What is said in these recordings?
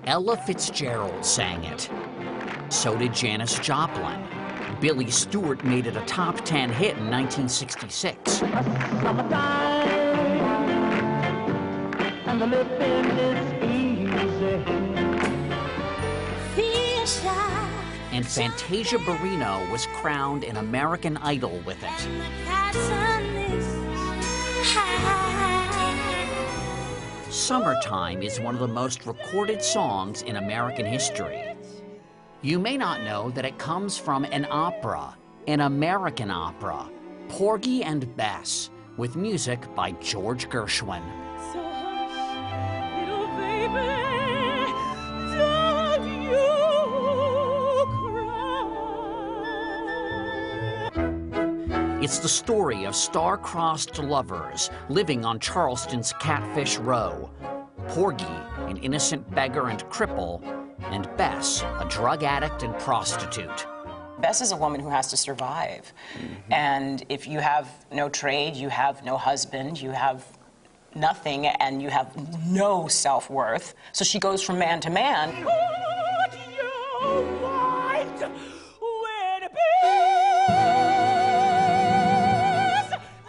Ella Fitzgerald sang it. So did Janis Joplin. Billy Stewart made it a top 10 hit in 1966. And the living is easy. And Fantasia Barrino was crowned an American Idol with it. Summertime is one of the most recorded songs in American history. You may not know that it comes from an opera, an American opera, Porgy and Bess, with music by George Gershwin. So hush, little baby, don't you cry. It's the story of star-crossed lovers living on Charleston's Catfish Row. Porgy, an innocent beggar and cripple, and Bess, a drug addict and prostitute. Bess is a woman who has to survive. And if you have no trade, you have no husband, you have nothing, and you have no self-worth. So she goes from man to man. Put your white wedding bells.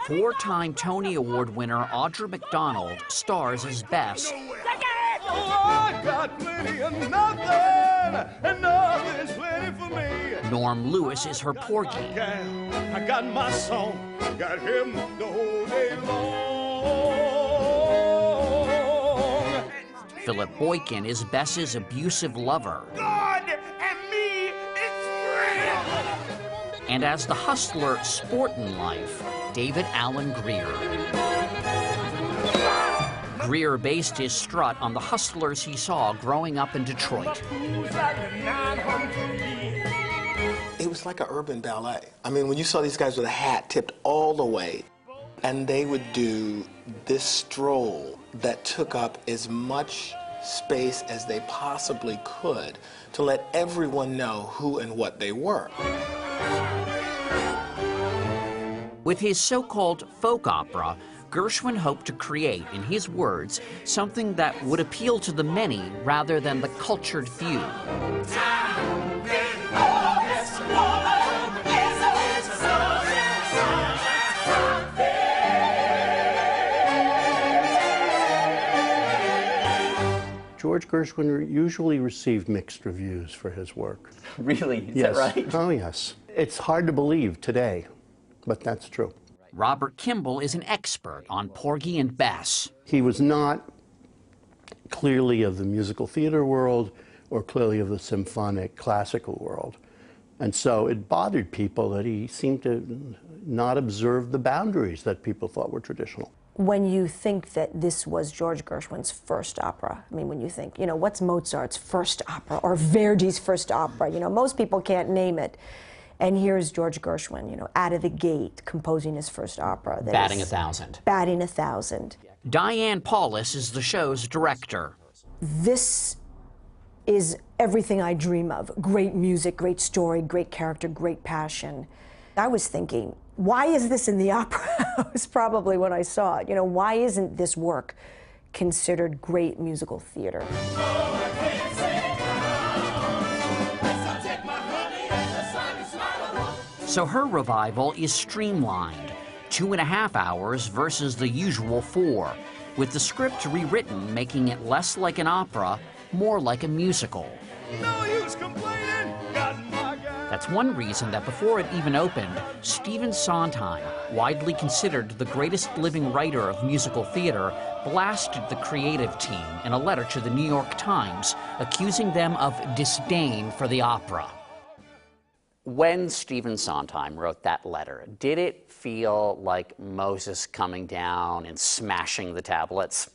Four-time Tony Award winner Audra McDonald stars as Bess. I got plenty of nothing, and nothing's plenty for me. Norm Lewis is her Porgy. I got my song, got him the whole day long. Philip Boykin is Bess's abusive lover. God and me is friends. And as the hustler Sportin' Life, David Allen Greer. Greer based his strut on the hustlers he saw growing up in Detroit. It was like an urban ballet. I mean, when you saw these guys with a hat tipped all the way, and they would do this stroll that took up as much space as they possibly could to let everyone know who and what they were. With his so-called folk opera, Gershwin hoped to create, in his words, something that would appeal to the many rather than the cultured few. George Gershwin usually received mixed reviews for his work. Really? Is Yes. that right? Oh, yes. It's hard to believe today, but that's true. Robert Kimball is an expert on Porgy and Bess. He was not clearly of the musical theater world or clearly of the symphonic classical world. And so it bothered people that he seemed to not observe the boundaries that people thought were traditional. When you think that this was George Gershwin's first opera, I mean, when you think, you know, what's Mozart's first opera or Verdi's first opera? You know, most people can't name it. And here's George Gershwin, you know, out of the gate, composing his first opera. Batting 1,000. Batting 1,000. Diane Paulus is the show's director. This is everything I dream of. Great music, great story, great character, great passion. I was thinking, why is this in the opera house? Probably when I saw it. You know, why isn't this work considered great musical theater? So her revival is streamlined, 2.5 hours versus the usual 4, with the script rewritten, making it less like an opera, more like a musical. No use complaining. Got my guy. That's one reason that before it even opened, Stephen Sondheim, widely considered the greatest living writer of musical theater, blasted the creative team in a letter to the New York Times, accusing them of disdain for the opera. When Stephen Sondheim wrote that letter, did it feel like Moses coming down and smashing the tablets?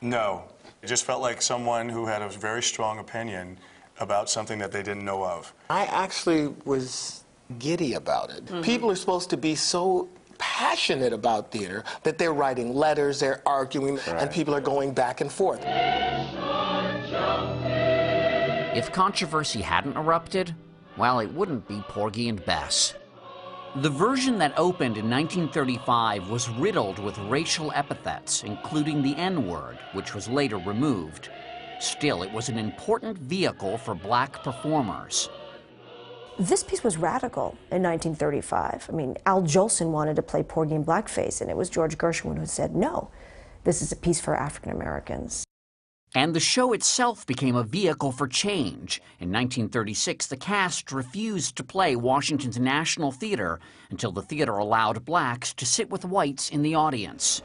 No. It just felt like someone who had a very strong opinion about something that they didn't know of. I actually was giddy about it. People are supposed to be so passionate about theater that they're writing letters, they're arguing, and people are going back and forth. If controversy hadn't erupted, well, it wouldn't be Porgy and Bess. The version that opened in 1935 was riddled with racial epithets, including the N-word, which was later removed. Still, it was an important vehicle for black performers. This piece was radical in 1935. I mean, Al Jolson wanted to play Porgy in blackface, and it was George Gershwin who said, no, this is a piece for African Americans. And the show itself became a vehicle for change. In 1936, the cast refused to play Washington's National Theater until the theater allowed blacks to sit with whites in the audience.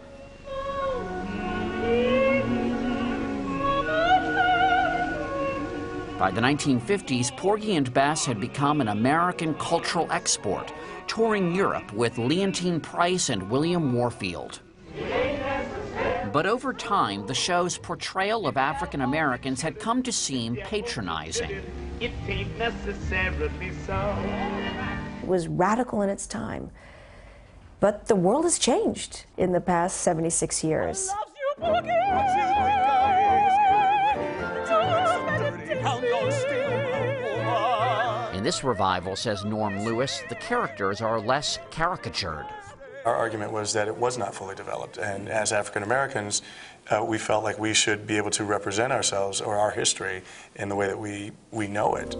By the 1950s, Porgy and Bess had become an American cultural export, touring Europe with Leontyne Price and William Warfield. But over time, the show's portrayal of African Americans had come to seem patronizing. It ain't necessarily so. It was radical in its time. But the world has changed in the past 76 years. In this revival, says Norm Lewis, the characters are less caricatured. Our argument was that it was not fully developed, and as African Americans, we felt like we should be able to represent ourselves or our history in the way that we know it.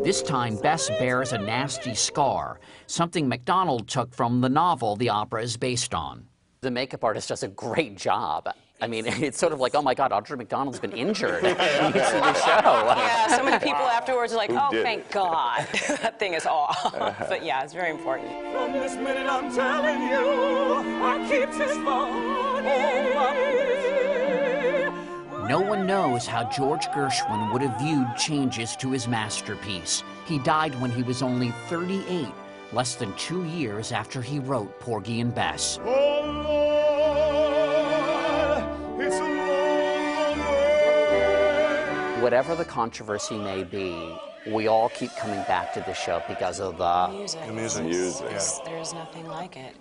This time, Bess bears a nasty scar, something MacDonald took from the novel the opera is based on. The makeup artist does a great job. I mean, it's sort of like, oh my God, Audra McDonald's been injured. You can see the show. Yeah, so many people afterwards are like, oh, thank God. That thing is off. But yeah, it's very important. From this minute I'm telling you, I keep this phone on my. No one knows how George Gershwin would have viewed changes to his masterpiece. He died when he was only 38, less than 2 years after he wrote Porgy and Bess. Whatever the controversy may be, we all keep coming back to the show because of the Music. The music. There's nothing like it.